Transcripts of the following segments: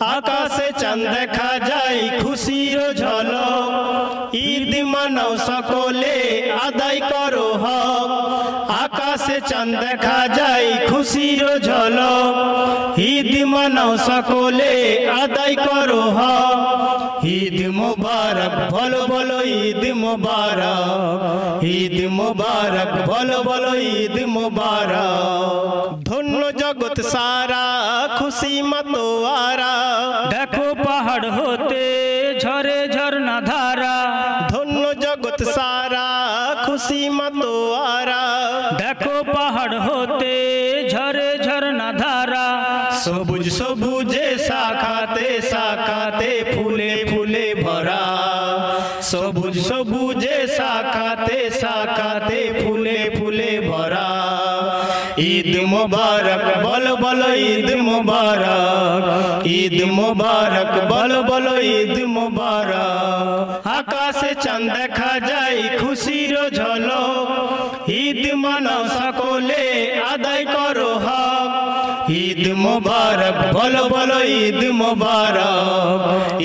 আকাশে চাঁদ দেখা যায় খুশির ঝলক ঈদ মানাও সকলে আদায় করো হক আকাশে চাঁদ দেখা যায় খুশির ঝলক ঈদ মানাও সকলে আদায় করো হক ঈদ মুবারক বলো বলো ঈদ মুবারক ঈদ মুবারক বলো বলো ঈদ মুবারক ধন্য জগৎ সারা খুশি মতোয়ারা দেখো পাহাড় হতে ঝরে ঝরনা ধারা ধন্য জগৎ সারা খুশি মতোয়ারা দেখো পাহাড় হতে ঝরে ঝরনা ধারা সবুজ সবুজে শাখাতে শাখাতে ফুলে ফুলে ভরা সবুজ সবুজে শাখাতে শাখাতে ফুলে ফুলে ভরা ঈদ মুবারক বলো বলো ঈদ মুবারক ঈদ মুবারক বলো বলো ঈদ মুবারক আকাশে চাঁদ দেখা যায় খুশির ঝলক ঈদ মানাও সকলে আদায় করো হক ঈদ মুবারক বলো বলো ঈদ মুবারক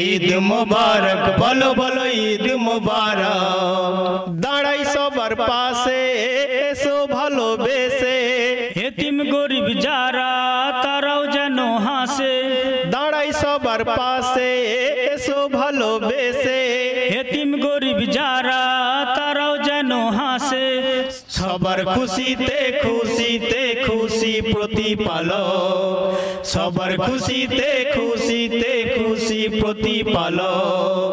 ঈদ মুবারক বলো বলো ঈদ মুবারক দাঁড়াই সবার পাশে এসো ভালোবেসে এতিম গরিব যারা তারাও যেন হাসে দাঁড়াই সবার পাশে এসো ভালোবেসে এতিম গরিব যারা তারাও যেন হাসে সবার খুশিতে খুশিতে খুশি প্রতিপালক সবার খুশিতে খুশিতে খুশি প্রতিপালক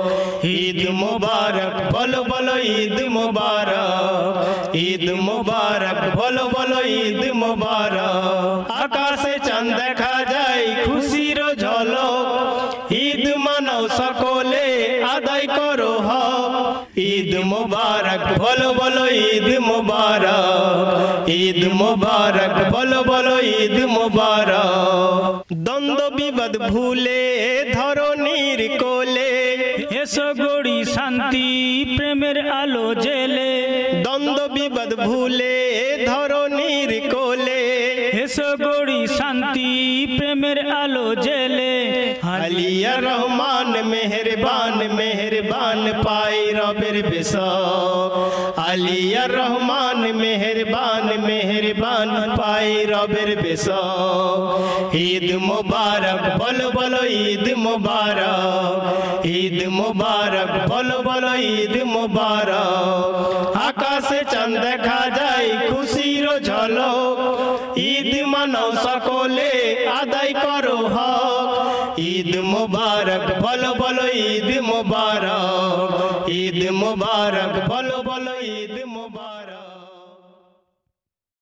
ঈদ মুবারক বলো বলো ঈদ মুবারক ঈদ মুবারক বলো বলো ঈদ মুবারক আকাশে চাঁদ দেখা যায় খুশির ঝলক ঈদ মানাও সকলে আদায় করো হক ঈদ মুবারক বলো বলো ঈদ মুবারক ঈদ মুবারক বলো বলো ঈদ মুবারক দ্বন্দ্ব বিবাদ ভুলে ধরনীর কোলে এসো গড়ি শান্তি প্রেমের আলো জেলে দ্বন্দ্ব বিবাদ ভুলে ধরনীর কোলে এসো গড়ি শান্তি প্রেমের আলো জেলে আলিয়া রহমান মেহেরবান মেহেরবান পাই রবের বেশক আলিয়া রহমান মেহেরবান মেহেরবান পাই রবের বেশক ঈদ মুবারক বলো বলো ঈদ মুবারক ঈদ মুবারক বলো বলো ঈদ মুবারক আকাশে চাঁদ দেখা যায় খুশির ঝলক ঈদ মানাও সকলে আদায় করো হক ঈদ মুবারক বলো বলো ঈদ মুবারক ঈদ মুবারক বলো বলো ঈদ মুবারক।